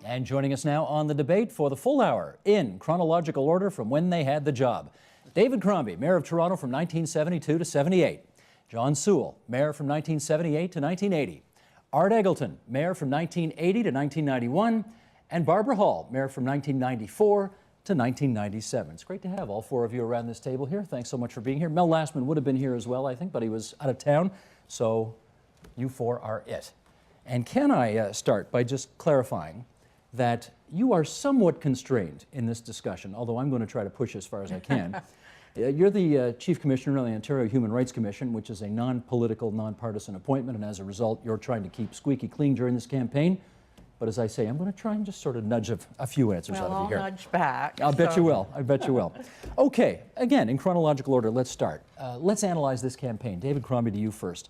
And joining us now on the debate for the full hour, in chronological order from when they had the job, David Crombie, Mayor of Toronto from 1972 to 78. John Sewell, Mayor from 1978 to 1980. Art Eggleton, Mayor from 1980 to 1991. And Barbara Hall, Mayor from 1994 to 1997. It's great to have all four of you around this table here. Thanks so much for being here. Mel Lastman would have been here as well, I think, but he was out of town. So you four are it. And can I start by just clarifying that you are somewhat constrained in this discussion, although I'm going to try to push as far as I can. You're the Chief Commissioner of the Ontario Human Rights Commission, which is a non-political, non-partisan appointment, and as a result, you're trying to keep squeaky clean during this campaign. But as I say, I'm going to try and just sort of nudge a few answers out of you here. I'll nudge back. I'll bet you will. I bet you will. Okay, again, in chronological order, let's start. Let's analyze this campaign. David Crombie, to you first.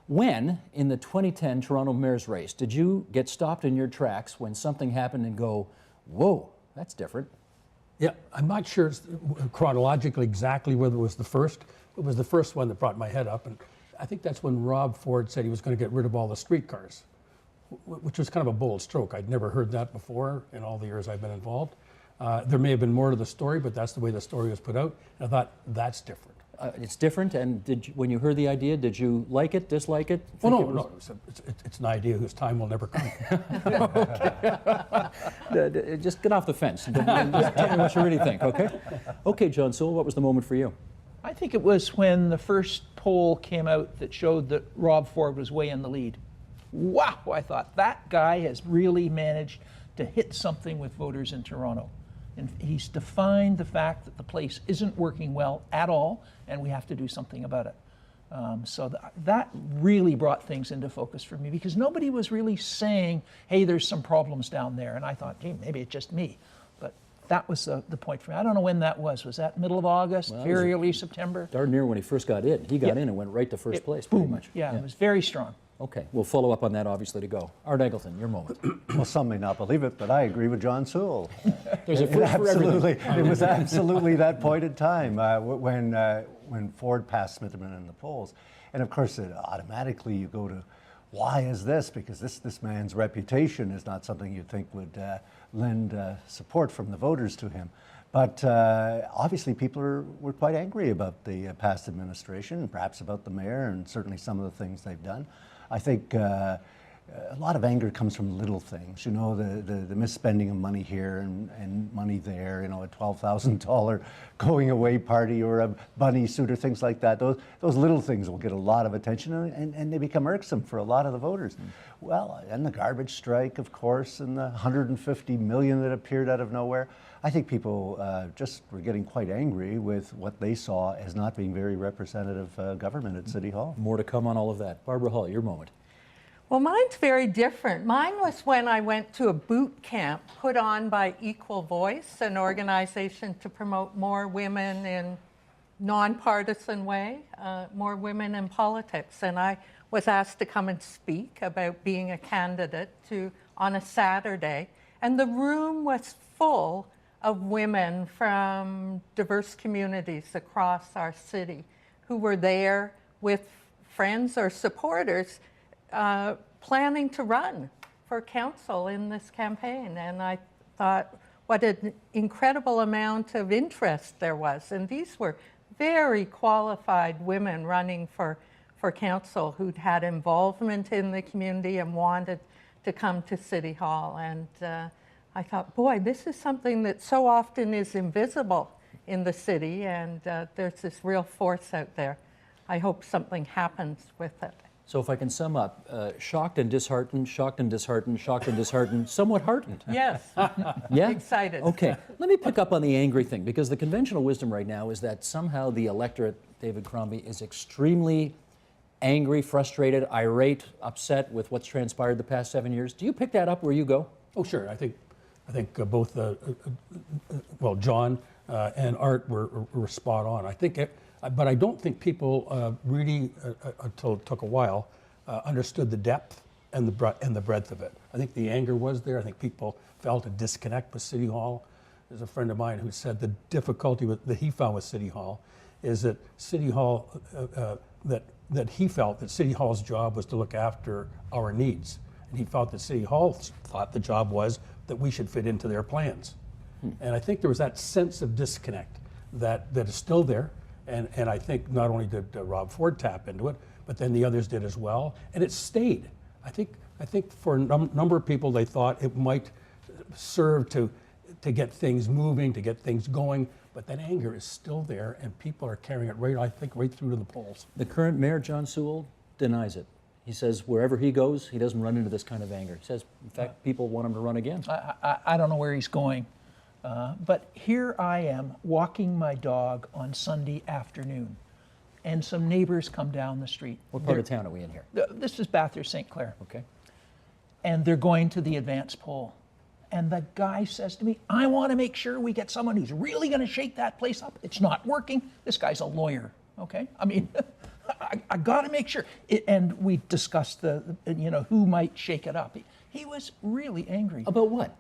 When, in the 2010 Toronto mayor's race, did you get stopped in your tracks when something happened and go, whoa, that's different? Yeah, I'm not sure chronologically exactly whether it was the first. It was the first one that brought my head up, and I think that's when Rob Ford said he was going to get rid of all the streetcars, which was kind of a bold stroke. I'd never heard that before in all the years I've been involved. There may have been more to the story, but that's the way the story was put out. And I thought, that's different. It's different, and when you heard the idea, did you like it, dislike it? Well, no, it's an idea whose time will never come. Just get off the fence and just tell me what you really think, okay? Okay, John Sewell, what was the moment for you? I think it was when the first poll came out that showed that Rob Ford was way in the lead. Wow, I thought, that guy has really managed to hit something with voters in Toronto. And he's defined the fact that the place isn't working well at all, and we have to do something about it. So that really brought things into focus for me, because nobody was really saying, hey, there's some problems down there. And I thought, gee, maybe it's just me. But that was the point for me. I don't know when that was. Was that middle of August, very early September? Darn near when he first got in. He got in and went right to first place, pretty much. Yeah, it was very strong. Okay, we'll follow up on that, obviously, to go. Art Eggleton, your moment. Well, some may not believe it, but I agree with John Sewell. There's a first for everything. It was absolutely that point in time when Ford passed Smitherman in the polls. And of course, automatically you go to, why is this? Because this man's reputation is not something you'd think would lend support from the voters to him. But obviously people were quite angry about the past administration, and perhaps about the mayor, and certainly some of the things they've done. I think a lot of anger comes from little things, you know, the misspending of money here and money there, you know, a $12,000 going away party or a bunny suit or things like that. Those little things will get a lot of attention, and they become irksome for a lot of the voters. Well, and the garbage strike, of course, and the $150 million that appeared out of nowhere. I think people just were getting quite angry with what they saw as not being very representative government at City Hall. More to come on all of that. Barbara Hall, your moment. Well, mine's very different. Mine was when I went to a boot camp put on by Equal Voice, an organization to promote more women in nonpartisan way, more women in politics. And I was asked to come and speak about being a candidate on a Saturday. And the room was full of women from diverse communities across our city who were there with friends or supporters planning to run for council in this campaign. And I thought what an incredible amount of interest there was. And these were very qualified women running for council who'd had involvement in the community and wanted to come to City Hall. And I thought, boy, this is something that so often is invisible in the city, and there's this real force out there. I hope something happens with it. So if I can sum up, shocked and disheartened, shocked and disheartened, shocked and disheartened, somewhat heartened. Yes. Yeah? Excited. Okay. Let me pick up on the angry thing, because the conventional wisdom right now is that somehow the electorate, David Crombie, is extremely angry, frustrated, irate, upset with what's transpired the past 7 years. Do you pick that up where you go? Oh, sure. I think both, well, John and Art were spot on. I think, but I don't think people really, until it took a while, understood the depth and the breadth of it. I think the anger was there. I think people felt a disconnect with City Hall. There's a friend of mine who said the difficulty that he found with City Hall is that City Hall, that he felt that City Hall's job was to look after our needs. And he felt that City Hall thought the job was that we should fit into their plans. And I think there was that sense of disconnect that is still there. And I think not only did Rob Ford tap into it, but then the others did as well. And it stayed. I think for a number of people, they thought it might serve to get things moving, to get things going. But that anger is still there, and people are carrying it right through to the polls. The current mayor, John Sewell, denies it. He says wherever he goes, he doesn't run into this kind of anger. He says, in fact, people want him to run again. I don't know where he's going, but here I am walking my dog on Sunday afternoon, and some neighbors come down the street. What part of town are we in here? This is Bathurst St. Clair. Okay. And they're going to the advance poll. And the guy says to me, I want to make sure we get someone who's really going to shake that place up. It's not working. This guy's a lawyer, okay? I mean, I got to make sure. And we discussed who might shake it up. He was really angry. About what?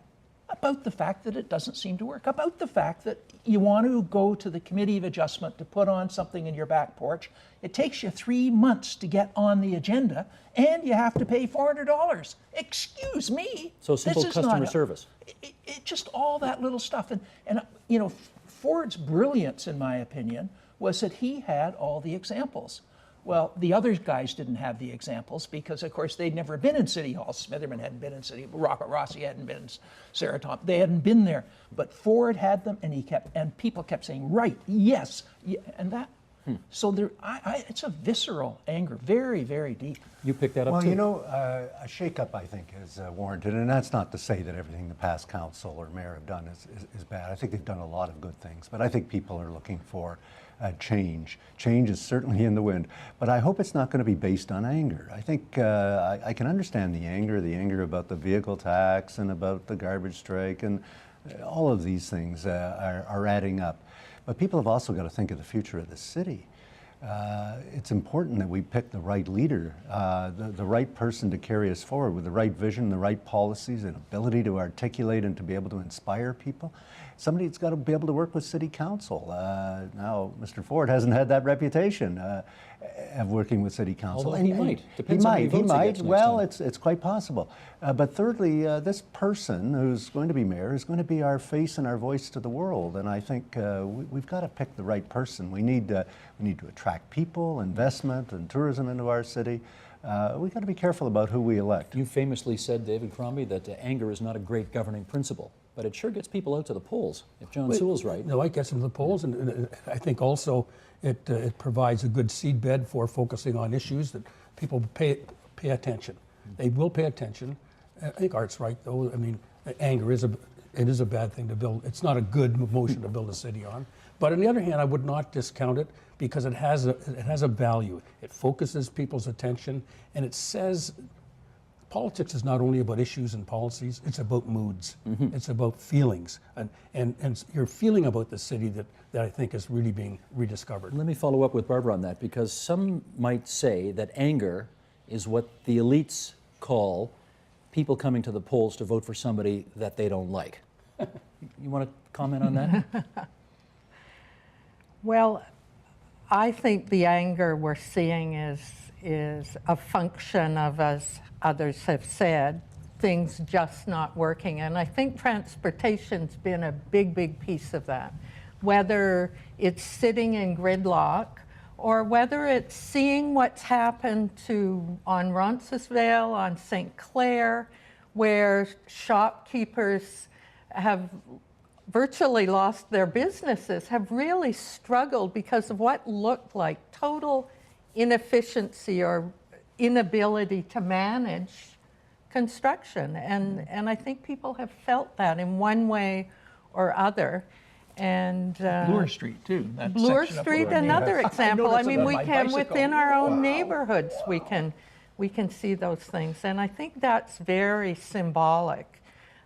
About the fact that it doesn't seem to work. About the fact that you want to go to the Committee of Adjustment to put on something in your back porch. It takes you 3 months to get on the agenda, and you have to pay $400. Excuse me. So simple customer service. It just all that little stuff. And Ford's brilliance, in my opinion, was that he had all the examples. Well, the other guys didn't have the examples because, of course, they'd never been in City Hall. Smitherman hadn't been in City Hall. Rocket Rossi hadn't been in Sarah Tom. They hadn't been there. But Ford had them, and people kept saying, right, yes, and that. So it's a visceral anger, very, very deep. You picked that up well, too. A shake-up, I think, is warranted, and that's not to say that everything the past council or mayor have done is bad. I think they've done a lot of good things, but I think people are looking for change. Change is certainly in the wind, but I hope it's not going to be based on anger. I think I can understand the anger about the vehicle tax and about the garbage strike, and all of these things are adding up. But people have also got to think of the future of the city. It's important that we pick the right leader, the right person to carry us forward with the right vision, the right policies, and ability to articulate and to be able to inspire people. Somebody that's got to be able to work with City Council. Now, Mr. Ford hasn't had that reputation of working with City Council. Although he might. Depends on how many votes he gets next Well, time. it's quite possible. But thirdly, this person who's going to be mayor is going to be our face and our voice to the world. And I think we've got to pick the right person. We need to attract people, investment, and tourism into our city. We've got to be careful about who we elect. You famously said, David Crombie, that anger is not a great governing principle, but it sure gets people out to the polls, if John Sewell's right. No, it gets them to the polls, and I think also it provides a good seedbed for focusing on issues that people pay attention. They will pay attention. I think Art's right, though. I mean, anger is a bad thing to build. It's not a good motion to build a city on. But on the other hand, I would not discount it because it has a value. It focuses people's attention, and it says politics is not only about issues and policies, it's about moods. It's about feelings. And your feeling about the city that I think is really being rediscovered. Let me follow up with Barbara on that, because some might say that anger is what the elites call people coming to the polls to vote for somebody that they don't like. You want to comment on that? Well, I think the anger we're seeing is a function of, as others have said, things just not working. And I think transportation's been a big piece of that. Whether it's sitting in gridlock or whether it's seeing what's happened on Roncesvalles, on St. Clair, where shopkeepers have virtually lost their businesses, have really struggled because of what looked like total inefficiency or inability to manage construction. And I think people have felt that in one way or other. And Bloor Street, too. That Bloor section up Street, where I another I example. I noticed it mean, on we my can, bicycle. within our own Wow. neighborhoods, we can see those things. And I think that's very symbolic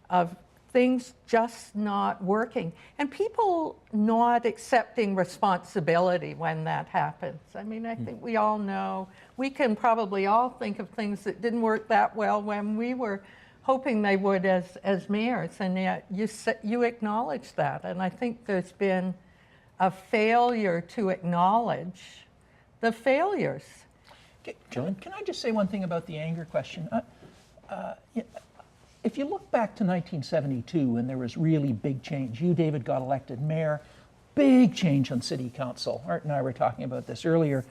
of things just not working. And people not accepting responsibility when that happens. I mean, I think we all know, we can probably all think of things that didn't work that well when we were hoping they would as mayors, and yet you acknowledge that. And I think there's been a failure to acknowledge the failures. Can I just say one thing about the anger question? if you look back to 1972 when there was really big change, you, David, got elected mayor, big change on city council. Art and I were talking about this earlier,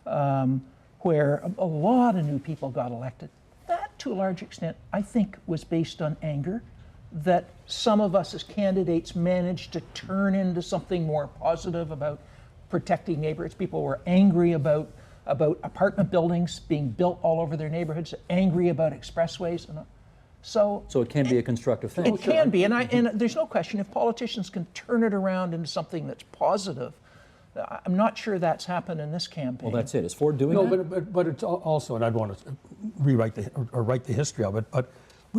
where a lot of new people got elected. That, to a large extent, I think was based on anger that some of us as candidates managed to turn into something more positive about protecting neighborhoods. People were angry about apartment buildings being built all over their neighborhoods, angry about expressways. So it can be a constructive thing. it can be, and there's no question if politicians can turn it around into something that's positive. I'm not sure that's happened in this campaign. Well, that's it. Is Ford doing that? No, but it's also, and I'd want to rewrite or write the history of it, but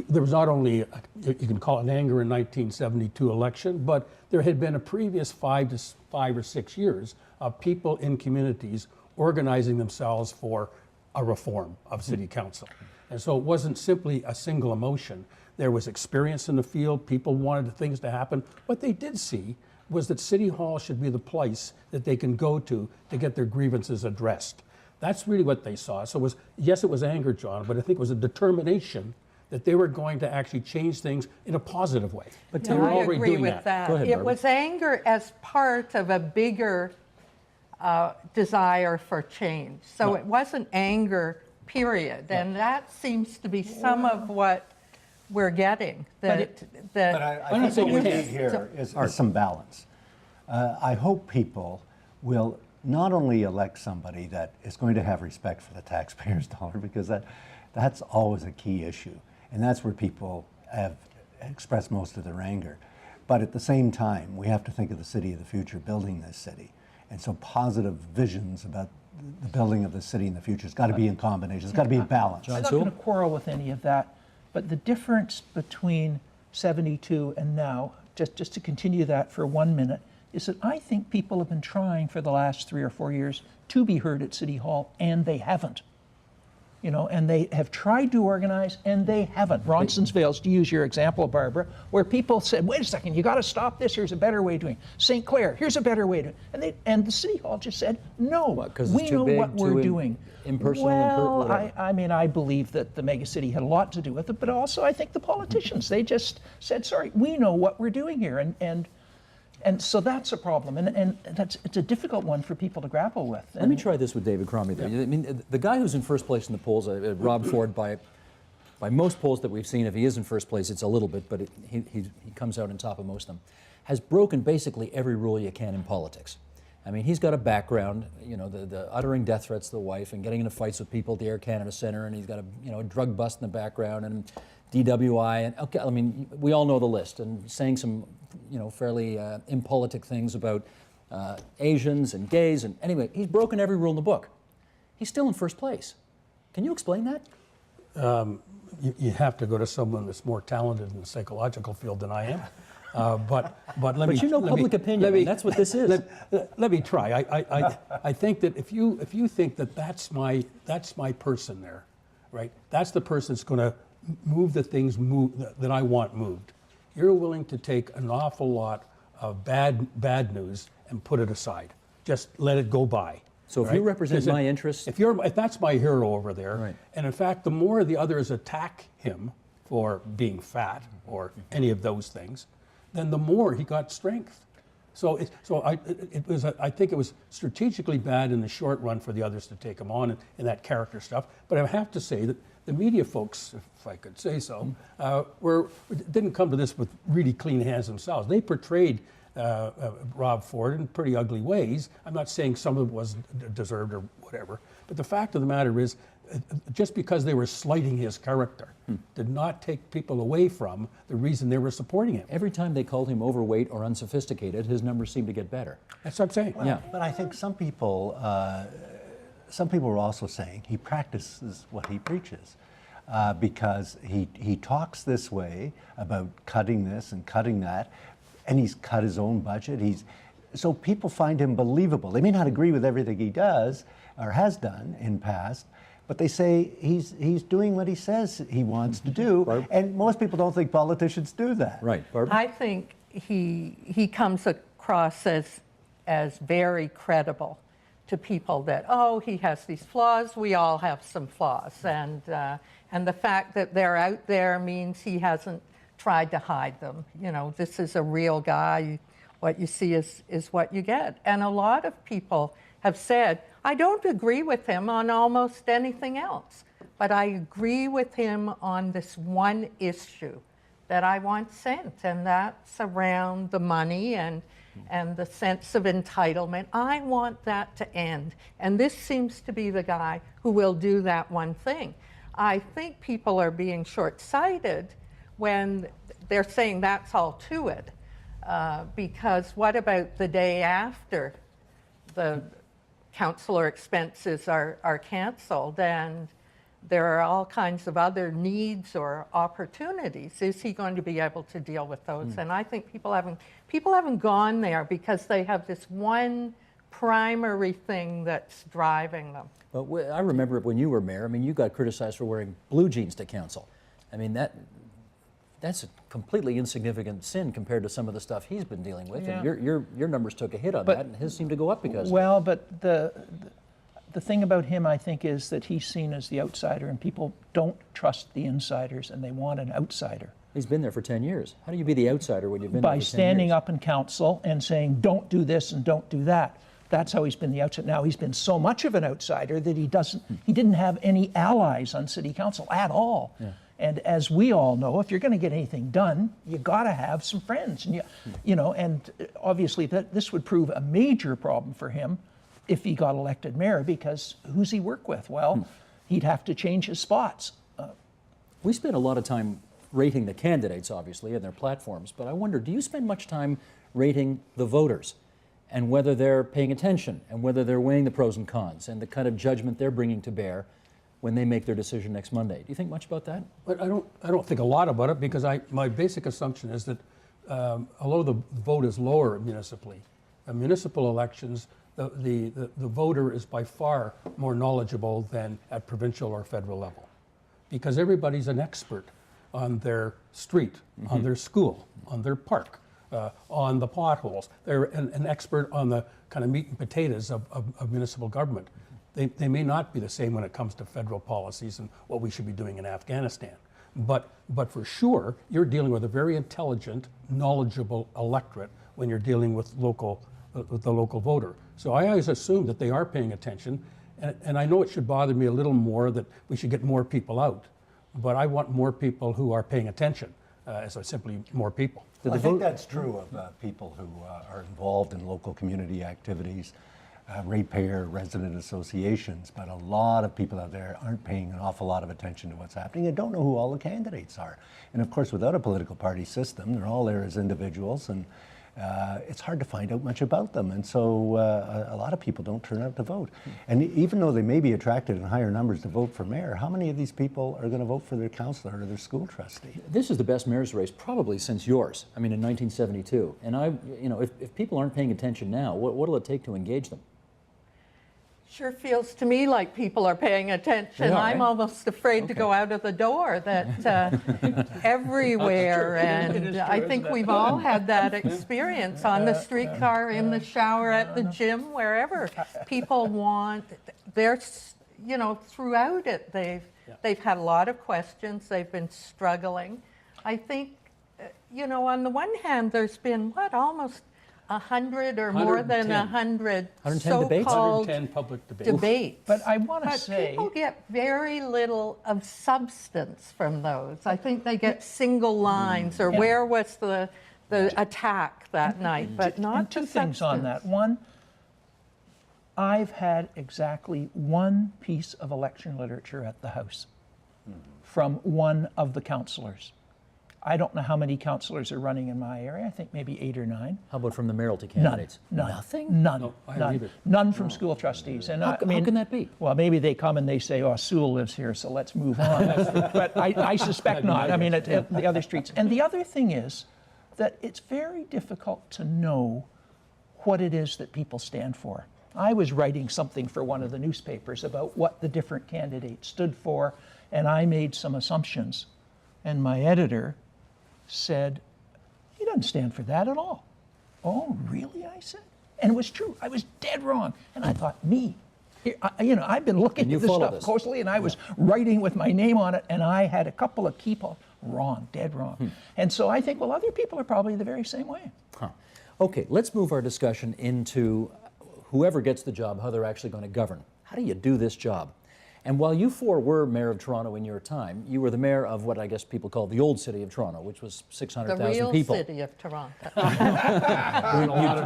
there was not only, you can call it an anger in 1972 election, but there had been a previous 5 or 6 years of people in communities organizing themselves for a reform of city council. And so it wasn't simply a single emotion. There was experience in the field. People wanted things to happen. What they did see was that City Hall should be the place that they can go to get their grievances addressed. That's really what they saw. So it was, yes, it was anger, John, but I think it was a determination that they were going to actually change things in a positive way. But No, I agree with that. Go ahead, It Barbara. was anger as part of a bigger desire for change. So it wasn't anger, period. And that seems to be some of what we're getting. But I think what we need here is some balance. I hope people will not only elect somebody that is going to have respect for the taxpayer's dollar, because that's always a key issue. And that's where people have expressed most of their anger. But at the same time, we have to think of the city of the future, building this city. And so positive visions about the building of the city in the future has got to be in combination. It's got to be balanced. I'm not going to quarrel with any of that, but the difference between 72 and now, just to continue that for 1 minute, is that I think people have been trying for the last 3 or 4 years to be heard at City Hall, and they haven't. You know, and they have tried to organize, and they haven't. Ronsonsville's, to use your example, Barbara, where people said, wait a second, you got to stop this, here's a better way of doing it. St. Clair, here's a better way to do it. And the City Hall just said, no, we know what we're doing. Impersonal, Well, I mean, I believe that the megacity had a lot to do with it, but also I think the politicians, they just said, sorry, we know what we're doing here. And so that's a problem, and it's a difficult one for people to grapple with. Let me try this with David Crombie. There. I mean, the guy who's in first place in the polls, Rob Ford, by most polls that we've seen, if he is in first place, it's a little bit, but he comes out on top of most of them, has broken basically every rule you can in politics. I mean, he's got a background, you know, the uttering death threats to the wife and getting into fights with people at the Air Canada Centre, and he's got a drug bust in the background and DWI, and okay, I mean, we all know the list, and saying some, fairly impolitic things about Asians and gays, and anyway, he's broken every rule in the book. He's still in first place. Can you explain that? You have to go to someone that's more talented in the psychological field than I am. But public opinion, and that's what this is. Let me try. I think that if you think that that's my person there, right? That's the person that's going to move the things that I want moved. You're willing to take an awful lot of bad news and put it aside. Just let it go by. So if you represent my interests, if that's my hero over there, right. And in fact, the more the others attack him for being fat or any of those things, then the more he got strength. I think it was strategically bad in the short run for the others to take him on and that character stuff. But I have to say that the media folks, if I could say so, didn't come to this with really clean hands themselves. They portrayed Rob Ford in pretty ugly ways. I'm not saying some of it was deserved or whatever, but the fact of the matter is, just because they were slighting his character did not take people away from the reason they were supporting him. Every time they called him overweight or unsophisticated, his numbers seemed to get better. That's what I'm saying. Yeah. But I think some people were also saying he practices what he preaches, because he talks this way about cutting this and cutting that, and he's cut his own budget. So people find him believable. They may not agree with everything he does or has done in past, but they say he's doing what he says he wants to do, and most people don't think politicians do that. Right, Barbara? I think he comes across as very credible to people that, he has these flaws, we all have some flaws, and And the fact that they're out there means he hasn't tried to hide them. You know, this is a real guy. What you see is what you get. And a lot of people have said, I don't agree with him on almost anything else, but I agree with him on this one issue that I want sent, and that's around the money and the sense of entitlement. I want that to end. And this seems to be the guy who will do that one thing. I think people are being short-sighted when they're saying that's all to it. Because what about the day after the councillor expenses are canceled and there are all kinds of other needs or opportunities? Is he going to be able to deal with those? And I think people haven't gone there because they have this one primary thing that's driving them. But I remember when you were mayor, I mean, you got criticized for wearing blue jeans to council. I mean, that's a completely insignificant sin compared to some of the stuff he's been dealing with. Yeah. And your numbers took a hit on But- that, and his seemed to go up because of it. Well, but the thing about him, I think, is that he's seen as the outsider, and people don't trust the insiders, and they want an outsider. He's been there for 10 years. How do you be the outsider when you've been there By for 10 standing years? up in council and saying, don't do this and don't do that. That's how he's been the outsider. Now, he's been so much of an outsider that he didn't have any allies on city council at all. Yeah. And as we all know, if you're going to get anything done, you got to have some friends. And you know, and obviously this would prove a major problem for him if he got elected mayor, because who's he work with? Well, he'd have to change his spots. We spend a lot of time rating the candidates, obviously, and their platforms, but I wonder, do you spend much time rating the voters and whether they're paying attention and whether they're weighing the pros and cons and the kind of judgment they're bringing to bear when they make their decision next Monday? Do you think much about that? But I don't think a lot about it, because my basic assumption is that although the vote is lower municipally, municipal elections, the voter is by far more knowledgeable than at provincial or federal level, because everybody's an expert on their street, on their school, on their park, on the potholes. They're an expert on the kind of meat and potatoes of municipal government. They may not be the same when it comes to federal policies and what we should be doing in Afghanistan. But for sure, you're dealing with a very intelligent, knowledgeable electorate when you're dealing with the local voter. So I always assume that they are paying attention. And I know it should bother me a little more that we should get more people out. But I want more people who are paying attention, as simply more people. Well, I think that's true of people who are involved in local community activities, ratepayer, resident associations, but a lot of people out there aren't paying an awful lot of attention to what's happening and don't know who all the candidates are. And of course, without a political party system, they're all there as individuals, and it's hard to find out much about them. And so a lot of people don't turn out to vote. And even though they may be attracted in higher numbers to vote for mayor, how many of these people are going to vote for their councillor or their school trustee? This is the best mayor's race probably since yours, I mean, in 1972. And if people aren't paying attention now, what will it take to engage them? Sure feels to me like people are paying attention. They are, I'm eh? almost afraid to go out of the door, that everywhere. It is And true, I think isn't it? we've all had that experience on the streetcar, in the shower, at the gym, wherever. People want, throughout it, they've had a lot of questions. They've been struggling. I think, on the one hand, there's been, almost 100 or more than 100 110 debates? so-called 110 public debates. debates. But I want to But say, people get very little of substance from those. I think they get single lines, or where was the attack that night, but not and two the things on that. substance. One, I've had exactly one piece of election literature at the House from one of the councillors. I don't know how many councillors are running in my area. I think maybe 8 or 9. How about from the mayoralty None. candidates? None. Nothing? None. No, I haven't None. either. None from school trustees. And How can that be? Well, maybe they come and they say, "Oh, Sewell lives here, so let's move on." But I suspect not. I mean, at the other streets. And the other thing is that it's very difficult to know what it is that people stand for. I was writing something for one of the newspapers about what the different candidates stood for, and I made some assumptions. And my editor said, "He doesn't stand for that at all." "Oh, really?" I said. And it was true. I was dead wrong. And I thought, me, I've been looking And you at this follow stuff this. closely, and I was writing with my name on it, and I had a couple of key points wrong, dead wrong. And so I think, well, other people are probably the very same way. Huh. Okay, let's move our discussion into whoever gets the job, how they're actually going to govern. How do you do this job? And while you four were mayor of Toronto in your time, you were the mayor of what I guess people call the old city of Toronto, which was The 600,000 real people. city of Toronto.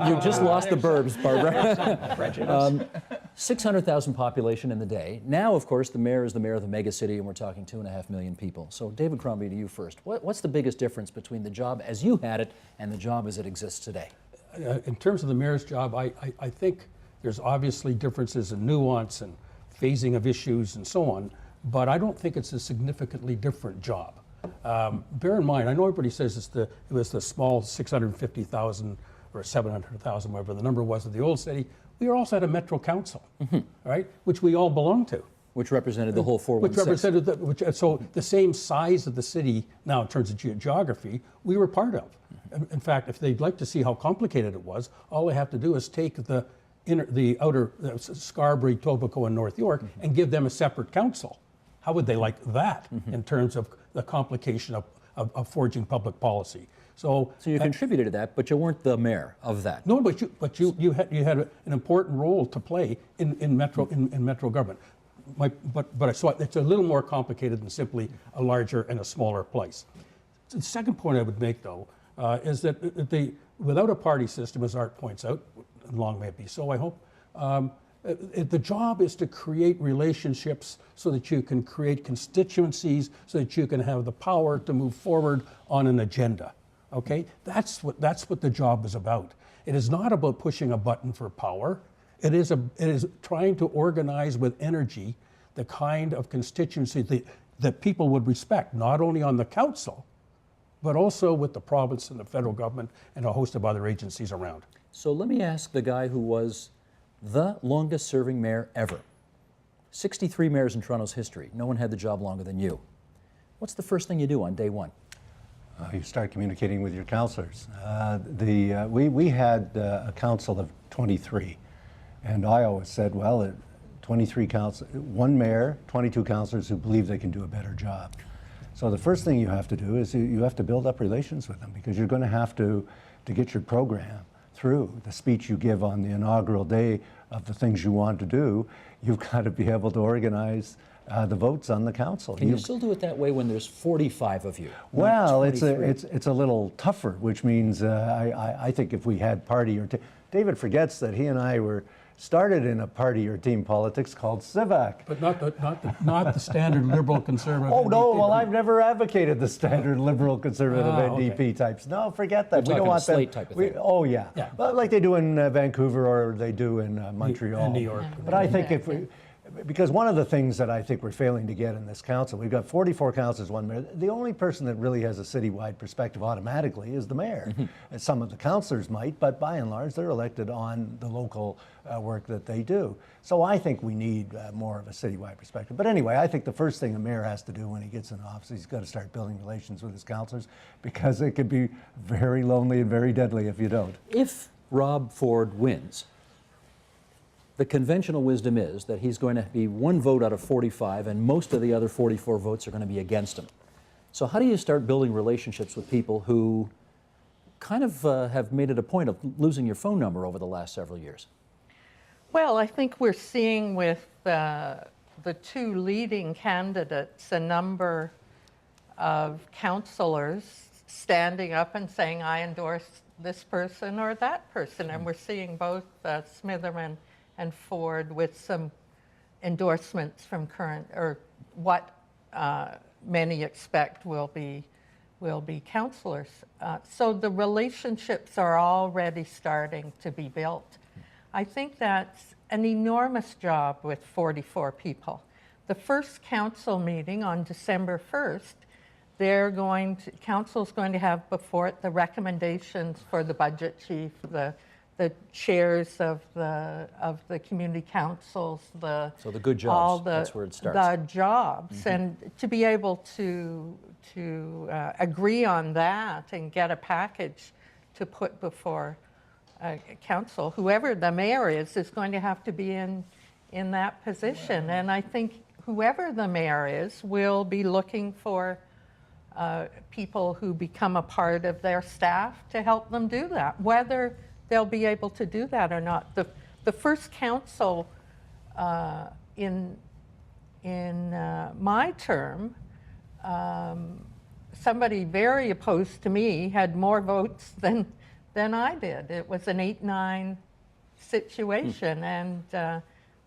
You just lost the burbs, Barbara. Prejudice. 600,000 population in the day. Now, of course, the mayor is the mayor of the mega city, and we're talking 2.5 million people. So, David Crombie, to you first. What's the biggest difference between the job as you had it and the job as it exists today? In terms of the mayor's job, I think there's obviously differences in nuance and phasing of issues and so on, but I don't think it's a significantly different job. Bear in mind, I know everybody says it was the small 650,000 or 700,000, whatever the number was of the old city. We also had a metro council, right, which we all belonged to. Which represented the whole Which 416. represented, so the same size of the city now in terms of geography, we were part of. In fact, if they'd like to see how complicated it was, all they have to do is take the outer Scarborough, Etobicoke, and North York and give them a separate council. How would they like that in terms of the complication of forging public policy? So you contributed to that, but you weren't the mayor of that. no, but you had an important role to play in metro government. So it's a little more complicated than simply a larger and a smaller place. The second point I would make, though, is that without a party system, as Art points out, and long may it be so, I hope, the job is to create relationships so that you can create constituencies, so that you can have the power to move forward on an agenda. Okay, that's what the job is about. It is not about pushing a button for power. It is trying to organize with energy the kind of constituency that people would respect, not only on the council, but also with the province and the federal government and a host of other agencies around. So let me ask the guy who was the longest serving mayor ever. 63 mayors in Toronto's history. No one had the job longer than you. What's the first thing you do on day one? You start communicating with your councillors. We had a council of 23, and I always said, well, 23 one mayor, 22 councillors who believe they can do a better job. So the first thing you have to do is you have to build up relations with them, because you're going to have to get your program through. The speech you give on the inaugural day of the things you want to do, you've got to be able to organize the votes on the council. Can you still do it that way when there's 45 of you? Well, it's a little tougher, which means I think if we had party or David forgets that he and I were started in a party or team politics called CIVAC. But not the standard liberal conservative. Oh no! NDP. Well, I've never advocated the standard liberal conservative NDP okay. types. No, forget that. You're We don't talking want a slate them. type of thing. Oh yeah. Yeah. But like they do in Vancouver or they do in Montreal And New York. But I think because one of the things that I think we're failing to get in this council, we've got 44 councillors, one mayor. The only person that really has a citywide perspective automatically is the mayor. And some of the councillors might, but by and large, they're elected on the local work that they do. So I think we need more of a citywide perspective. But anyway, I think the first thing a mayor has to do when he gets in office, he's got to start building relations with his councillors, because it could be very lonely and very deadly if you don't. If Rob Ford wins, the conventional wisdom is that he's going to be one vote out of 45, and most of the other 44 votes are going to be against him. So how do you start building relationships with people who kind of have made it a point of losing your phone number over the last several years? Well, I think we're seeing with the two leading candidates a number of councillors standing up and saying, I endorse this person or that person. And we're seeing both Smitherman and Ford with some endorsements from current, or what many expect will be councillors. So the relationships are already starting to be built. I think that's an enormous job with 44 people. The first council meeting on December 1st, council's going to have before it the recommendations for the budget chief, the chairs of the community councils, So the good jobs, that's where it starts. The jobs, and to be able to agree on that and get a package to put before council, whoever the mayor is going to have to be in in that position. And I think whoever the mayor is will be looking for people who become a part of their staff to help them do that, whether they'll be able to do that or not. The first council in my term, somebody very opposed to me had more votes than I did. It was an 8-9 situation, and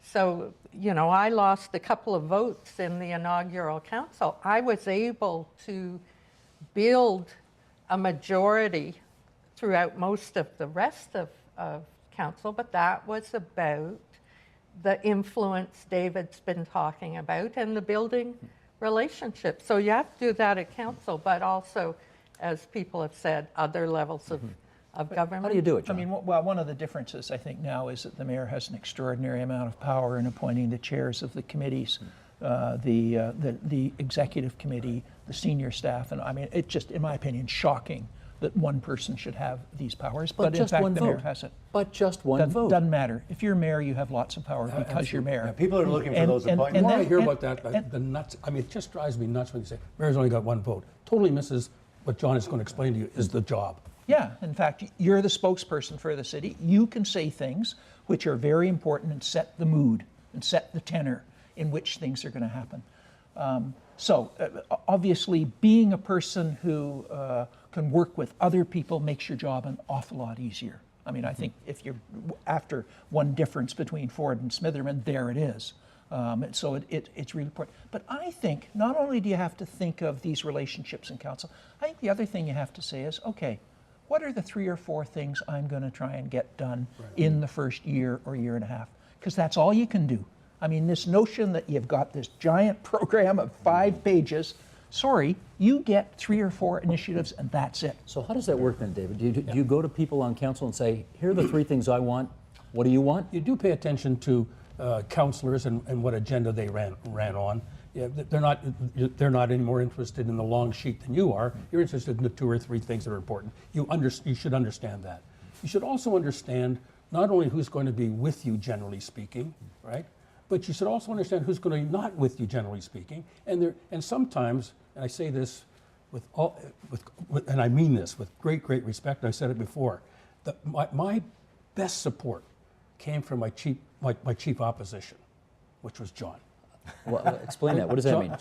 so, you know, I lost a couple of votes in the inaugural council. I was able to build a majority throughout most of the rest of council, but that was about the influence David's been talking about and the building relationships. So you have to do that at council, but also, as people have said, other levels of government. How do you do it, I John? mean, well, one of the differences I think now is that the mayor has an extraordinary amount of power in appointing the chairs of the committees, the executive committee, the senior staff, and I mean, it's just, in my opinion, shocking that one person should have these powers. But in just fact, one the mayor vote. has it. But just one vote. Doesn't matter. If you're mayor, you have lots of power because you're mayor. Yeah, people are looking for And- those and- appointments. and The more I then- hear and- about that, the nuts, I mean, it just drives me nuts when you say, mayor's only got one vote. Totally misses what John is going to explain to you is the job. Yeah, in fact, you're the spokesperson for the city. You can say things which are very important and set the mood and set the tenor in which things are going to happen. So obviously, being a person who can work with other people makes your job an awful lot easier. I mean, I think if you're after one difference between Ford and Smitherman, there it is. So it's really important. But I think not only do you have to think of these relationships in council, I think the other thing you have to say is, okay, what are the 3 or 4 things I'm going to try and get done in the first year or year and a half? Because that's all you can do. I mean, this notion that you've got this giant program of 5 pages, sorry, you get 3 or 4 initiatives and that's it. So how does that work then, David? Do you go to people on council and say, here are the 3 things I want, what do you want? You do pay attention to councillors and what agenda they ran on. Yeah, they're not any more interested in the long sheet than you are. You're interested in the 2 or 3 things that are important. You should understand that. You should also understand not only who's going to be with you, generally speaking, right? But you should also understand who's going to be not with you, generally speaking. And sometimes, and I say this and I mean this with great respect. And I said it before. My best support came from my chief opposition, which was John. Well, explain that. What does that mean?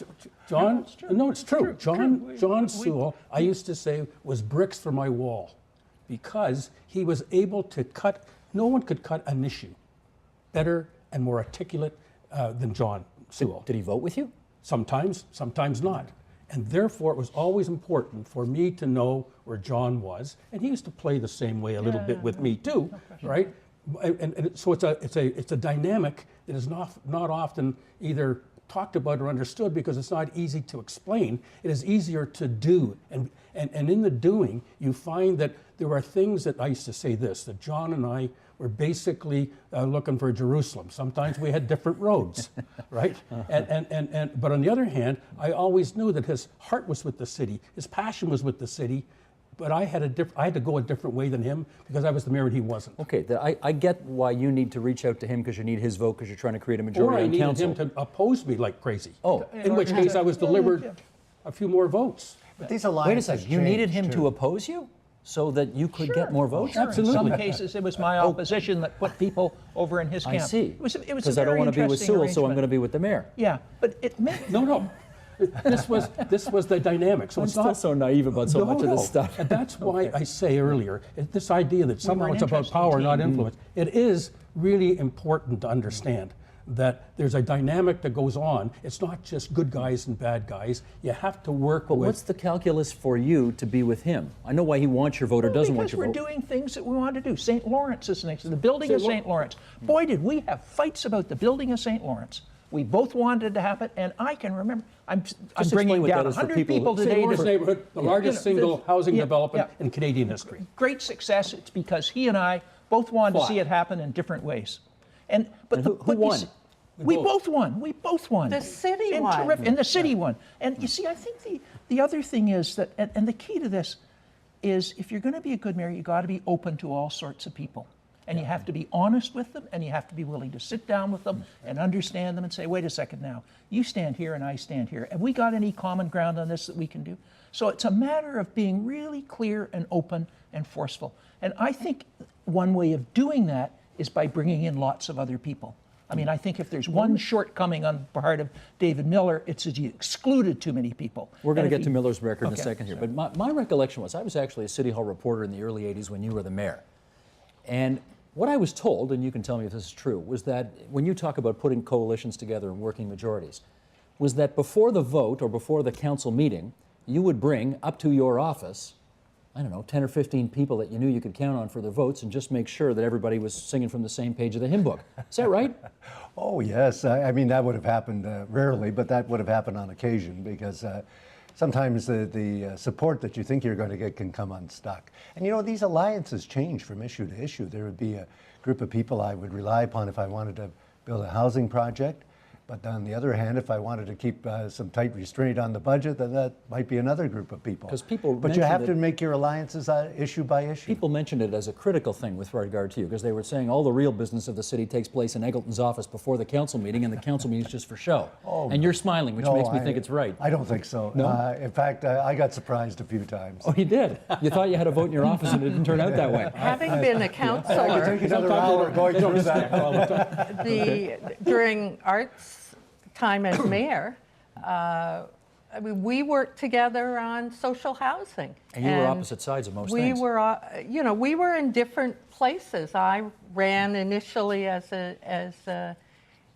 John, no, it's true. true. John Sewell, I used to say, was bricks for my wall because he was able to cut, no one could cut an issue better and more articulate than John Sewell. Did he vote with you? Sometimes not. And therefore, it was always important for me to know where John was. And he used to play the same way a little bit with me too, right? And so it's a dynamic that is not often either talked about or understood because it's not easy to explain. It is easier to do. And in the doing, you find that there are things that I used to say this, that John and I were basically looking for Jerusalem. Sometimes we had different roads, right? But on the other hand, I always knew that his heart was with the city, his passion was with the city, but I had to go a different way than him because I was the mayor and he wasn't. Okay, I get why you need to reach out to him because you need his vote because you're trying to create a Or majority I on needed council. him to oppose me like crazy. Oh. In which case I was delivered a few more votes. But these Wait a alliances second, you needed him change, to too. oppose you so that you could get more votes? Sure. Absolutely. In some cases, it was my opposition that put people over in his I camp. see. It was a Because I don't very want to be with interesting Sewell, so I'm arrangement. going to be with the mayor. Yeah, but it meant No. This was the dynamic. So I'm it's still not so naive about so much of this stuff. And that's why I say earlier, this idea that somehow an it's about interesting power, not team. influence. It is really important to understand that there's a dynamic that goes on. It's not just good guys and bad guys. You have to work But with. what's the calculus for you to be with him? I know why he wants your vote or doesn't want because your we're vote. doing things that we want to do. St. Lawrence is next to the building of St. Lawrence. Boy, did we have fights about the building of St. Lawrence. We both wanted it to happen, and I can remember. I'm explain bringing what down that is for 100 people people St. today. Lawrence to, neighborhood, the largest single housing development in Canadian history. Great success. It's because he and I both wanted to see it happen in different ways. But who won? We both won. We both won. The city and won. And the city won. And you see, I think the other thing is that, and the key to this is if you're going to be a good mayor, you got to be open to all sorts of people. And you have to be honest with them, and you have to be willing to sit down with them and understand them and say, wait a second now, you stand here and I stand here. Have we got any common ground on this that we can do? So it's a matter of being really clear and open and forceful. And I think one way of doing that is by bringing in lots of other people. I mean, I think if there's one shortcoming on the part of David Miller, it's that he excluded too many people. We're going And to if get to he- Miller's record in a Okay. second here, but my recollection was I was actually a City Hall reporter in the early 80s when you were the mayor. And what I was told, and you can tell me if this is true, was that when you talk about putting coalitions together and working majorities, was that before the vote or before the council meeting, you would bring up to your office, I don't know, 10 or 15 people that you knew you could count on for their votes and just make sure that everybody was singing from the same page of the hymn book. Is that right? Oh, yes. I mean, that would have happened rarely, but that would have happened on occasion because sometimes the support that you think you're going to get can come unstuck. And you know, these alliances change from issue to issue. There would be a group of people I would rely upon if I wanted to build a housing project. But on the other hand, if I wanted to keep some tight restraint on the budget, then that might be another group of people. 'Cause people But you mentioned have to it- make your alliances issue by issue. People mentioned it as a critical thing with regard to you because they were saying all the real business of the city takes place in Eggleton's office before the council meeting, and the council meeting is just for show. And you're smiling, which No, makes me think it's right. I don't think so. No? In fact, I got surprised a few times. Oh, you did? You thought you had a vote in your office and it didn't turn out that way. Having been a I could counselor, take another hour going through that. during Art's time as mayor, I mean, we worked together on social housing. And you were opposite sides of most we things. were, you know, we were in different places. I ran initially as a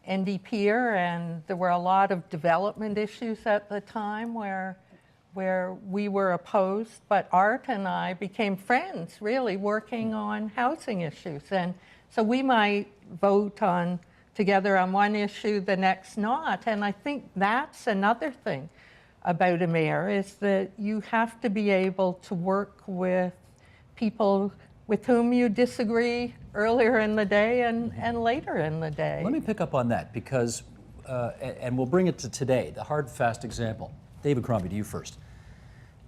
NDPer, and there were a lot of development issues at the time where we were opposed. But Art and I became friends, really working on housing issues, and so we might vote together on one issue, the next not. And I think that's another thing about a mayor, is that you have to be able to work with people with whom you disagree earlier in the day and later in the day. Let me pick up on that because, and we'll bring it to today, the hard, fast example. David Crombie, to you first.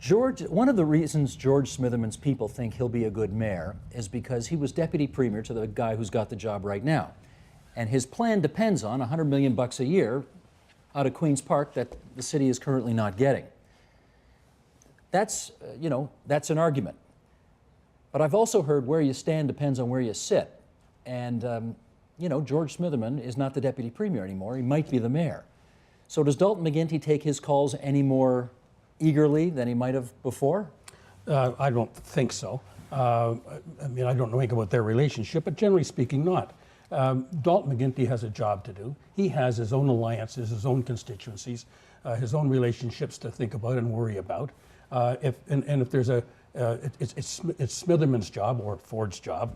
One of the reasons George Smitherman's people think he'll be a good mayor is because he was deputy premier to the guy who's got the job right now. And his plan depends on $100 million a year out of Queen's Park that the city is currently not getting. That's, that's an argument. But I've also heard where you stand depends on where you sit. And, George Smitherman is not the deputy premier anymore. He might be the mayor. So does Dalton McGuinty take his calls any more eagerly than he might have before? I don't think so. I mean, I don't know anything about their relationship, but generally speaking, not. Dalton McGuinty has a job to do. He has his own alliances, his own constituencies, his own relationships to think about and worry about. If there's it's Smitherman's job or Ford's job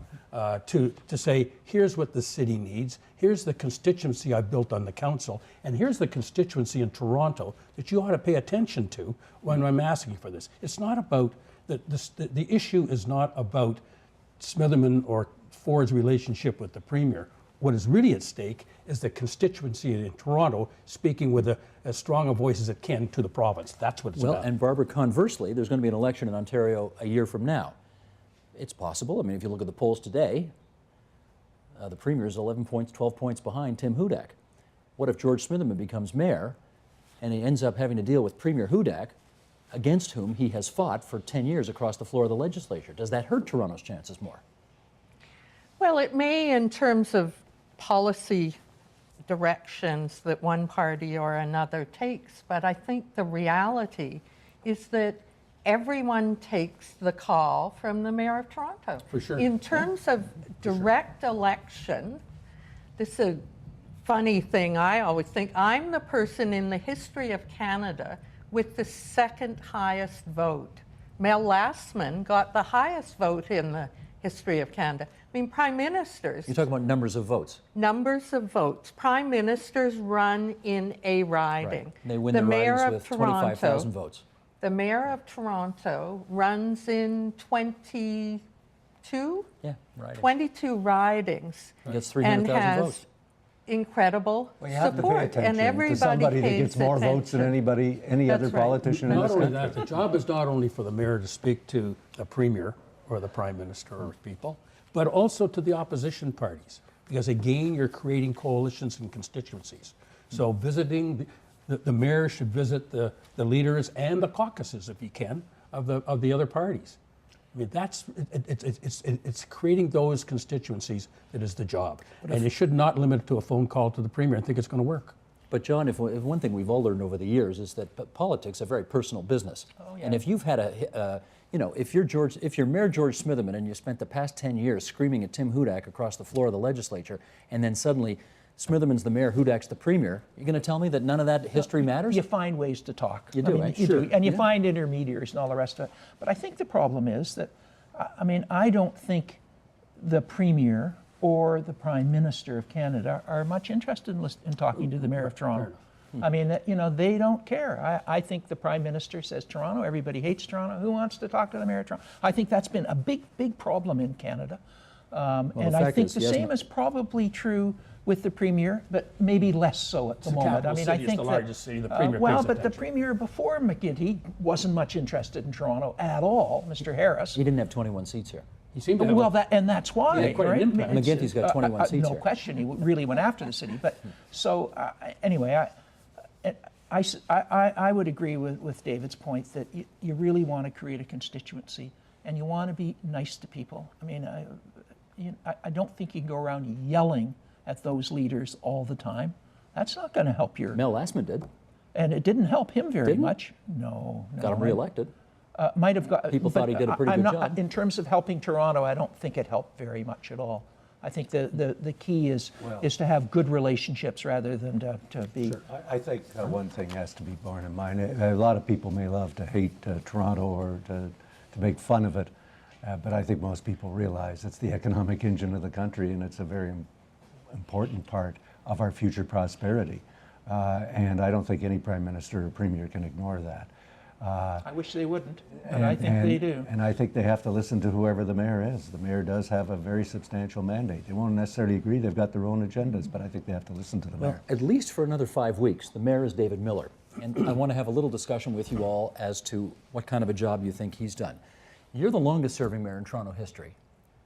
to say, here's what the city needs, here's the constituency I built on the council, and here's the constituency in Toronto that you ought to pay attention to when I'm asking for this. It's not about, the issue is not about Smitherman or Ford's relationship with the premier. What is really at stake is the constituency in Toronto speaking with as strong a voice as it can to the province. That's what it's about. Well, and Barbara, conversely, there's going to be an election in Ontario a year from now. It's possible. I mean, if you look at the polls today, the premier is 11 points, 12 points behind Tim Hudak. What if George Smitherman becomes mayor and he ends up having to deal with Premier Hudak, against whom he has fought for 10 years across the floor of the legislature? Does that hurt Toronto's chances more? Well, it may in terms of policy directions that one party or another takes, but I think the reality is that everyone takes the call from the Mayor of Toronto. For sure. In terms of direct election, this is a funny thing I always think. I'm the person in the history of Canada with the second highest vote. Mel Lastman got the highest vote in the history of Canada. I mean, prime ministers. You're talking about numbers of votes. Numbers of votes. Prime ministers run in a riding. Right. They win The the mayor ridings of with 25,000 votes. The mayor of Toronto runs in 22 Yeah, ridings. 22 ridings. He gets and 300,000 has votes. incredible Well, you have support, to pay and attention everybody to somebody that pays gets more votes than attention. any That's other right. politician in Not this only country. that, the job is not only for the mayor to speak to the premier or the prime minister or people, but also to the opposition parties. Because again, you're creating coalitions and constituencies. So visiting, the mayor should visit the leaders and the caucuses, if he can, of the other parties. I mean, it's creating those constituencies that is the job. And you should not limit it to a phone call to the premier. I think it's going to work. But John, if one thing we've all learned over the years is that politics is a very personal business. Oh, yeah. And if you've had if you're Mayor George Smitherman and you spent the past 10 years screaming at Tim Hudak across the floor of the legislature, and then suddenly Smitherman's the mayor, Hudak's the premier, you're going to tell me that none of that history matters? You find ways to talk. You do, you sure. do. And you find intermediaries and all the rest of it. But I think the problem is that, I don't think the premier or the Prime Minister of Canada are much interested in talking to the Mayor of Toronto. I mean, they don't care. I think the Prime Minister says Toronto, everybody hates Toronto. Who wants to talk to the Mayor of Toronto? I think that's been a big, big problem in Canada. And I think the same is probably true with the Premier, but maybe less so at the moment. I think it's the largest city. The premier pays but the attention. Premier before McGuinty wasn't much interested in Toronto at all, Mr. Harris. He didn't have 21 seats here. He seemed to have Well, that's why, had quite an right? impact. McGuinty's got 21 seats No here. question, he really went after the city. But so anyway, I would agree with David's point that you really want to create a constituency and you want to be nice to people. I mean, I don't think you can go around yelling at those leaders all the time. That's not going to help your. Mel Lastman did. And it didn't help him very Didn't? much. No. Got him reelected. Might have got. People thought he did a pretty I'm good not, job. In terms of helping Toronto, I don't think it helped very much at all. I think the key is to have good relationships rather than to be. Sure. I think one thing has to be borne in mind. A lot of people may love to hate Toronto or to make fun of it, but I think most people realize it's the economic engine of the country, and it's a very important part of our future prosperity. And I don't think any prime minister or premier can ignore that. I wish they wouldn't, but I think they do. And I think they have to listen to whoever the mayor is. The mayor does have a very substantial mandate. They won't necessarily agree. They've got their own agendas, but I think they have to listen to the mayor. At least for another 5 weeks. The mayor is David Miller. And I want to have a little discussion with you all as to what kind of a job you think he's done. You're the longest serving mayor in Toronto history.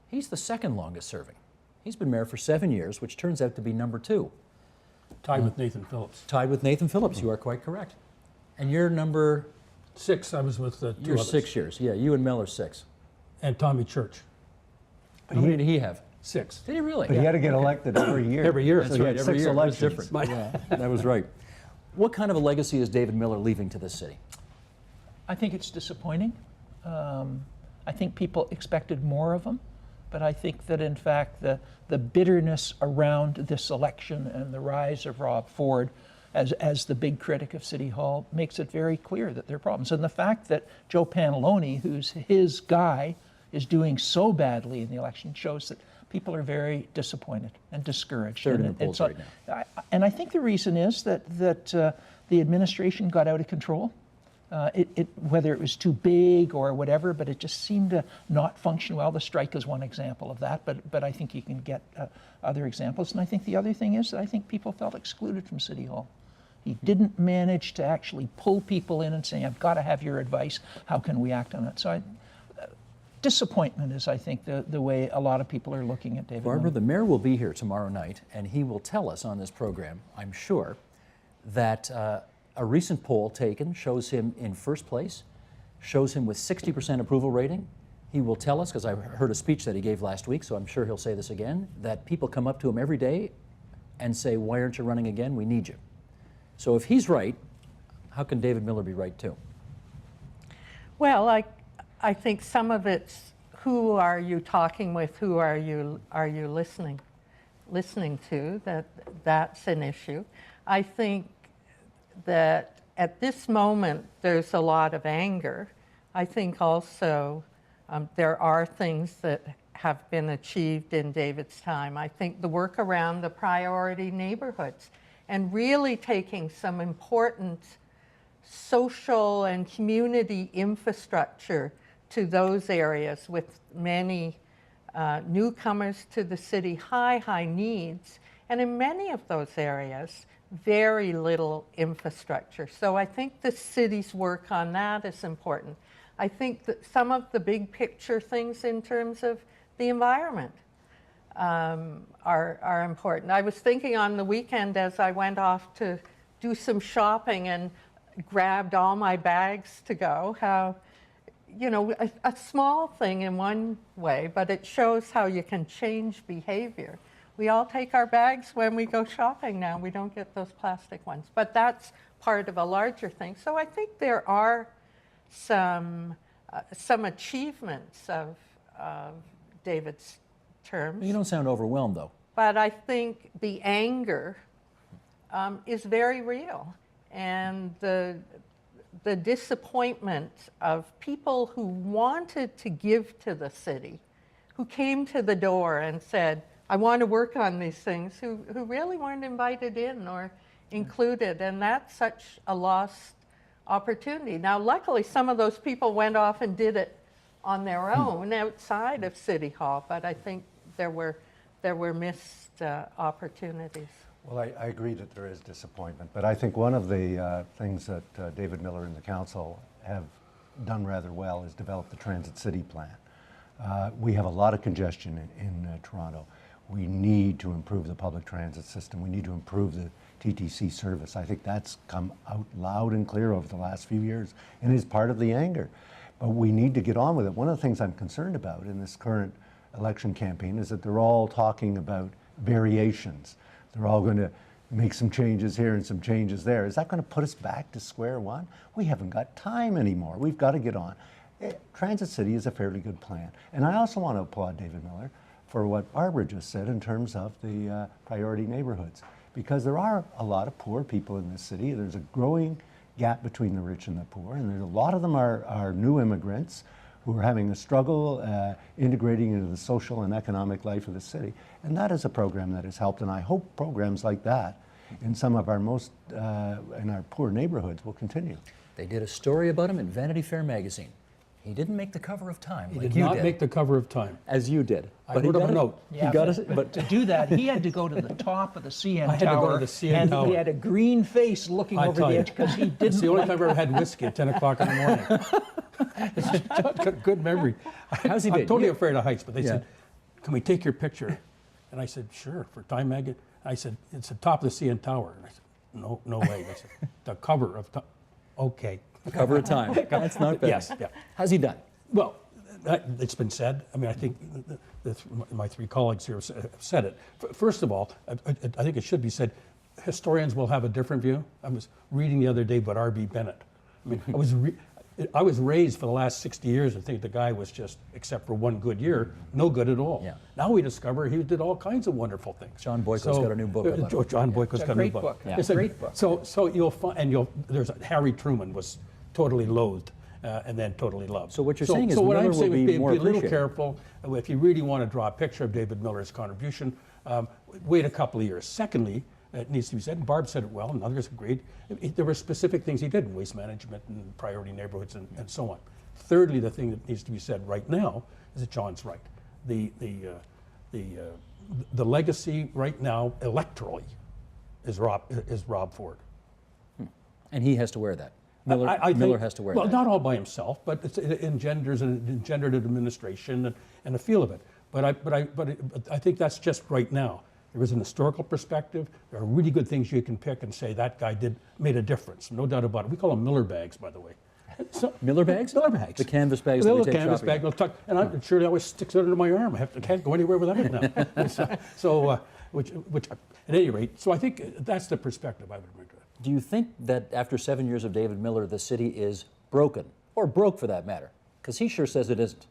He's the second longest serving. He's been mayor for 7 years, which turns out to be number 2. tied with Nathan Phillips. Tied with Nathan Phillips, you are quite correct. And you're number... 6, I was with 2 You're others. 6 years. Yeah, you and Mel are 6. And Tommy Church, How many did he have? 6. Did he really? But he had to get elected every year. Every year. That's So he right, had every 6 year. It was elections. different. Yeah, that was right. What kind of a legacy is David Miller leaving to this city? I think it's disappointing. I think people expected more of him, but I think that in fact the bitterness around this election and the rise of Rob Ford as the big critic of City Hall makes it very clear that there are problems. And the fact that Joe Pantalone, who's his guy, is doing so badly in the election shows that people are very disappointed and discouraged. Third in And the polls right now. And I think the reason is that the administration got out of control. Whether it was too big or whatever, but it just seemed to not function well. The strike is one example of that, but I think you can get other examples. And I think the other thing is that I think people felt excluded from City Hall. He didn't manage to actually pull people in and say, I've got to have your advice. How can we act on it? So disappointment is, I think, the way a lot of people are looking at David Barbara, Miller. the mayor will be here tomorrow night, and he will tell us on this program, I'm sure, that a recent poll taken shows him in first place, shows him with 60% approval rating. He will tell us, because I heard a speech that he gave last week, so I'm sure he'll say this again, that people come up to him every day and say, why aren't you running again? We need you. So if he's right, how can David Miller be right too? Well, I think some of it's who are you talking with, who are you listening to, that's an issue. I think that at this moment there's a lot of anger. I think also there are things that have been achieved in David's time. I think the work around the priority neighborhoods and really taking some important social and community infrastructure to those areas with many newcomers to the city, high needs, and in many of those areas, very little infrastructure. So I think the city's work on that is important. I think that some of the big picture things in terms of the environment are important. I was thinking on the weekend as I went off to do some shopping and grabbed all my bags to go, how, you know, a small thing in one way, but it shows how you can change behavior. We all take our bags when we go shopping now. We don't get those plastic ones, but that's part of a larger thing. So I think there are some achievements of David's terms. You don't sound overwhelmed, though. But I think the anger is very real, and the disappointment of people who wanted to give to the city, who came to the door and said, I want to work on these things, who really weren't invited in or included, and that's such a lost opportunity. Now, luckily, some of those people went off and did it on their own outside of City Hall, but I think there were missed opportunities. Well, I agree that there is disappointment, but I think one of the things that David Miller and the council have done rather well is develop the Transit City Plan. We have a lot of congestion in Toronto. We need to improve the public transit system. We need to improve the TTC service. I think that's come out loud and clear over the last few years and is part of the anger. But we need to get on with it. One of the things I'm concerned about in this current election campaign is that they're all talking about variations. They're all going to make some changes here and some changes there. Is that going to put us back to square one? We haven't got time anymore. We've got to get on. Transit City is a fairly good plan. And I also want to applaud David Miller for what Barbara just said in terms of the priority neighborhoods. Because there are a lot of poor people in this city. There's a growing gap between the rich and the poor, and there's a lot of them are new immigrants who are having a struggle integrating into the social and economic life of the city. And that is a program that has helped, and I hope programs like that in some of our most, in our poor neighborhoods will continue. They did a story about him in Vanity Fair magazine. He didn't make the cover of Time He like did you not did. make the cover of Time. As you did. I wrote him a note. Yeah, he got but to do that, he had to go to the top of the CN I had to Tower, go to the CN and Tower. he had a green face looking I over tell the you, edge because he It's didn't. the only like time I've ever had whiskey at 10 o'clock in the morning. It's just got a good memory. How's he I'm been? totally afraid of heights, but they Yeah. said, can we take your picture? And I said, sure, for Time magazine. I said, it's the top of the CN Tower. And I said, no way. They said, the cover of Time. Okay. The cover of Time. That's not bad. Yes, yeah. How's he done? Well, it's been said. I mean, I think my three colleagues here have said it. First of all, I think it should be said, historians will have a different view. I was reading the other day about R.B. Bennett. I mean, I was raised for the last 60 years to think the guy was just, except for one good year, no good at all. Yeah. Now we discover he did all kinds of wonderful things. John Boyko's got a new book about him. John Boyko's It's a got a new great book. book. Yeah. It's a Great book. So you'll find, and there's Harry Truman was totally loathed. And then totally loved. So what you're saying is what Miller I'm will saying is be more be a little appreciated. careful. If you really want to draw a picture of David Miller's contribution, wait a couple of years. Secondly, it needs to be said, and Barb said it well, and others agreed, there were specific things he did in waste management and priority neighborhoods and so on. Thirdly, the thing that needs to be said right now is that John's right. The legacy right now electorally is Rob Ford. And he has to wear that. Miller, I think, Miller has to wear well, that. not all by himself, but it engenders an engendered administration and a feel of it. But I think that's just right now. There is an historical perspective. There are really good things you can pick and say that guy made a difference, no doubt about it. We call them Miller bags, by the way. So, Miller bags? Miller bags. The canvas bags The that we little take canvas shopping bag, in. will tuck, and I'm sure it always sticks under my arm. Can't go anywhere without it now. Which at any rate, so I think that's the perspective I would bring to it. Do you think that after 7 years of David Miller, the city is broken? Or broke for that matter? Because he sure says it isn't.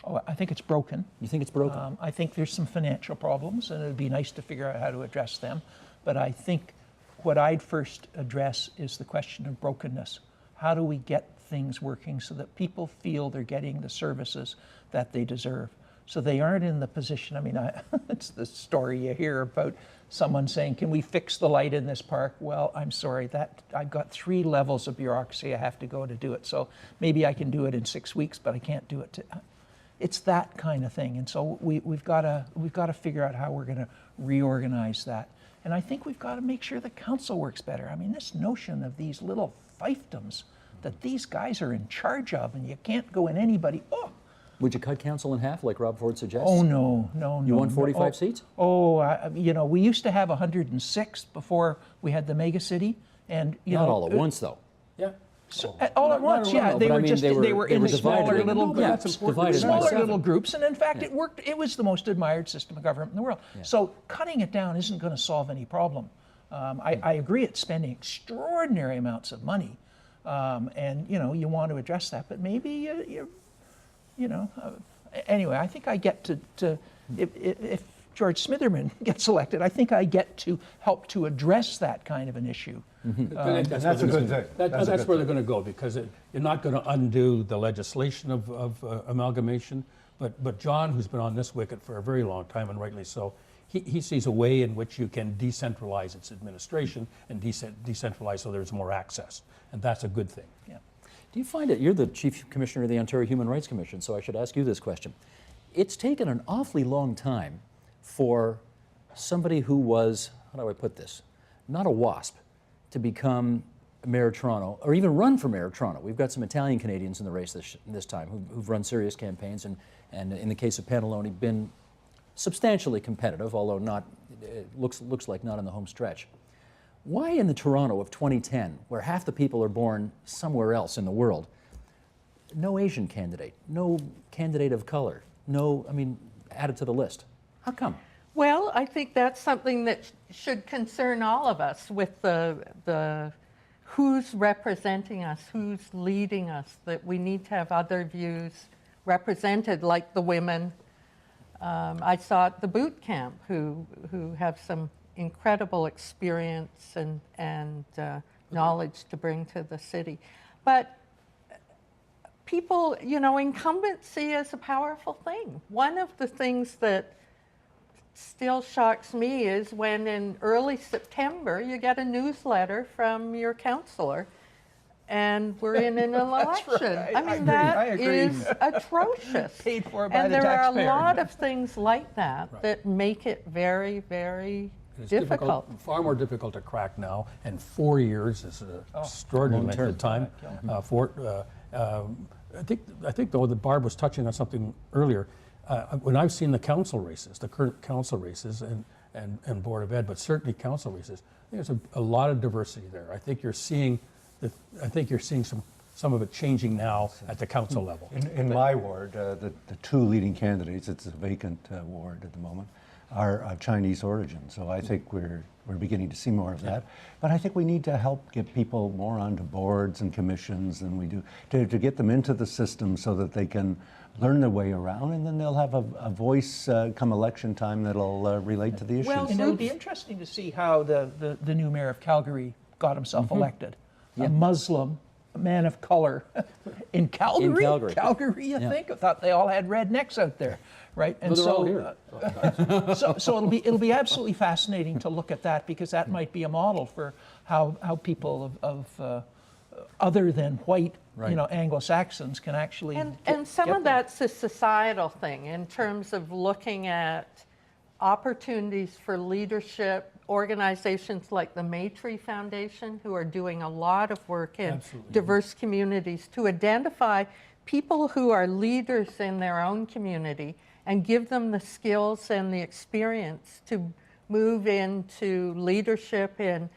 Oh, I think it's broken. You think it's broken? I think there's some financial problems, and it'd be nice to figure out how to address them. But I think what I'd first address is the question of brokenness. How do we get things working so that people feel they're getting the services that they deserve? So they aren't in the position, I mean, it's the story you hear about someone saying, can we fix the light in this park? Well, I'm sorry, that I've got 3 levels of bureaucracy I have to go to do it. So maybe I can do it in 6 weeks, but I can't do it. It's that kind of thing. And so we've got to figure out how we're going to reorganize that. And I think we've got to make sure the council works better. I mean, this notion of these little fiefdoms, that these guys are in charge of, and you can't go in anybody. Oh, Would you cut council in half like Rob Ford suggests? oh no, no, You no. want 45 no. seats? You know, we used to have 106 before we had the mega city, and you Not know, all at once, though. Yeah. all at once, yeah. no, They but I were mean, just they they were were in divided smaller in- little no, but groups, that's important. Divided by smaller seven. little groups, and in fact, it worked. It was the most admired system of government in the world. So cutting it down isn't going to solve any problem. I agree, it's spending extraordinary amounts of money, and you know you want to address that, but maybe you know. Anyway, I think I get to if George Smitherman gets elected, I think I get to help to address that kind of an issue. That's a good thing. That's where they're going to go, because you're not going to undo the legislation of amalgamation. But John, who's been on this wicket for a very long time, and rightly so, he sees a way in which you can decentralize its administration and decentralize so there's more access. And that's a good thing. Yeah. Do you find it, you're the Chief Commissioner of the Ontario Human Rights Commission, so I should ask you this question. It's taken an awfully long time for somebody who was, how do I put this, not a WASP, to become Mayor of Toronto, or even run for Mayor of Toronto. We've got some Italian Canadians in the race this time who've run serious campaigns, and in the case of Pantalone, been substantially competitive, although not, looks like not in the home stretch. Why in the Toronto of 2010, where half the people are born somewhere else in the world, no Asian candidate, no candidate of color, no, I mean, added to the list? How come? Well, I think that's something that should concern all of us with the who's representing us, who's leading us, that we need to have other views represented, like the women I saw at the boot camp who have some incredible experience and knowledge to bring to the city. But people, you know, incumbency is a powerful thing. One of the things that still shocks me is when in early September you get a newsletter from your councillor and we're in an election. right. I mean, I that agree. is atrocious. Paid for by And the there are taxpayer. a lot of things like that that make it very, very It's difficult. far more difficult to crack now, and 4 years is an extraordinary length of time. I think though that Barb was touching on something earlier. When I've seen the council races, the current council races and Board of Ed, but certainly council races, I think there's a lot of diversity there. I think you're seeing some of it changing now at the council level. In my ward, the two leading candidates, it's a vacant ward at the moment, are of Chinese origin. So I think we're beginning to see more of that. But I think we need to help get people more onto boards and commissions than we do, to get them into the system so that they can learn their way around, and then they'll have a voice come election time that'll relate to the issues. Well, And it'll be interesting to see how the new mayor of Calgary got himself elected. A Muslim, a man of color in Calgary. In Calgary. Calgary, you think? I thought they all had rednecks out there, right? And Well, they're all here. so it'll be absolutely fascinating to look at that, because that might be a model for how people of other than white, Right. you know, Anglo-Saxons can actually And some get of there. that's a societal thing in terms of looking at opportunities for leadership. Organizations like the Mayoralty Foundation, who are doing a lot of work in Absolutely. diverse communities to identify people who are leaders in their own community and give them the skills and the experience to move into leadership in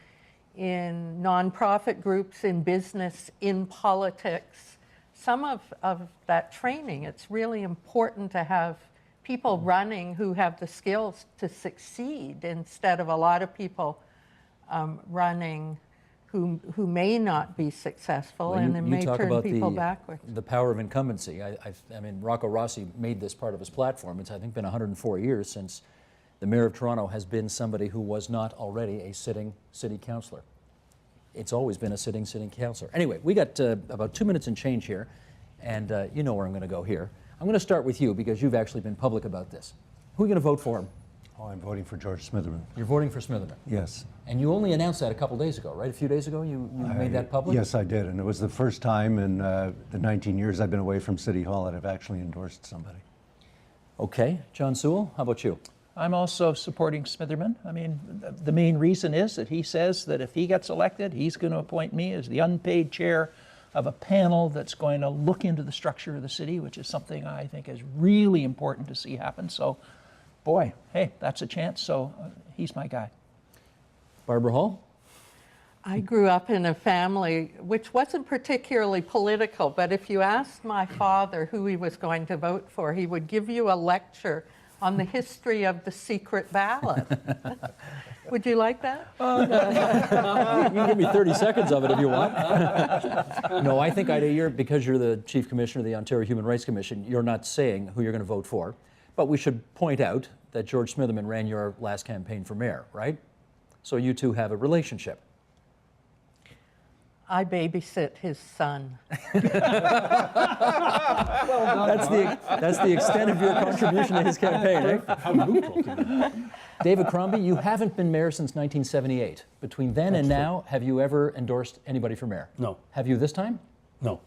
nonprofit groups, in business, in politics. Some of that training, it's really important to have people running who have the skills to succeed, instead of a lot of people running who may not be successful, Well, and it may talk turn about people backwards. the power of incumbency. I mean, Rocco Rossi made this part of his platform. It's, I think, been 104 years since the Mayor of Toronto has been somebody who was not already a sitting city councillor. It's always been a sitting councillor. Anyway, we got about 2 minutes and change here, and you know where I'm going to go here. I'm going to start with you because you've actually been public about this. Who are you going to vote for? Oh, I'm voting for George Smitherman. You're voting for Smitherman. Yes. And you only announced that a couple days ago, right? A few days ago you made that public? Yes, I did, and it was the first time in the 19 years I've been away from City Hall that I've actually endorsed somebody. Okay. John Sewell, how about you? I'm also supporting Smitherman. I mean, the main reason is that he says that if he gets elected, he's going to appoint me as the unpaid chair of a panel that's going to look into the structure of the city, which is something I think is really important to see happen. So, boy, hey, that's a chance. So he's my guy. Barbara Hall? I grew up in a family which wasn't particularly political, but if you asked my father who he was going to vote for, he would give you a lecture on the history of the secret ballot. Would you like that? You can give me 30 seconds of it if you want. No, I think, Ida, because you're the Chief Commissioner of the Ontario Human Rights Commission, you're not saying who you're going to vote for. But we should point out that George Smitherman ran your last campaign for mayor, right? So you two have a relationship. I babysit his son. That's the extent of your contribution to his campaign, eh? How neutral can you be? David Crombie, you haven't been mayor since 1978. Between then and now, have you ever endorsed anybody for mayor? No. Have you this time? No.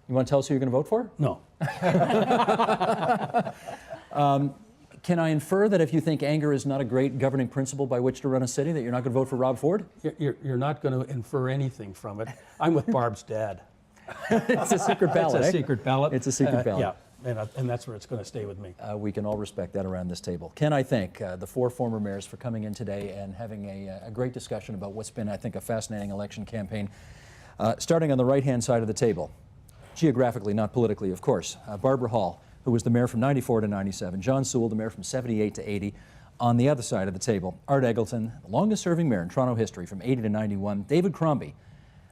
You want to tell us who you're going to vote for? No. Can I infer that if you think anger is not a great governing principle by which to run a city, that you're not going to vote for Rob Ford? You're not going to infer anything from it. I'm with Barb's dad. It's a secret ballot, It's a eh? secret ballot. It's a secret ballot. Yeah, and that's where it's going to stay with me. We can all respect that around this table. Can I thank the four former mayors for coming in today and having a great discussion about what's been, I think, a fascinating election campaign. Starting on the right-hand side of the table, geographically, not politically, of course, Barbara Hall, who was the mayor from 94 to 97, John Sewell, the mayor from 78 to 80. On the other side of the table, Art Eggleton, the longest-serving mayor in Toronto history from 80 to 91, David Crombie,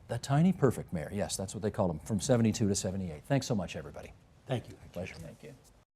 the tiny perfect mayor, yes, that's what they call him, from 72 to 78. Thanks so much, everybody. Thank you. Pleasure. Thank you.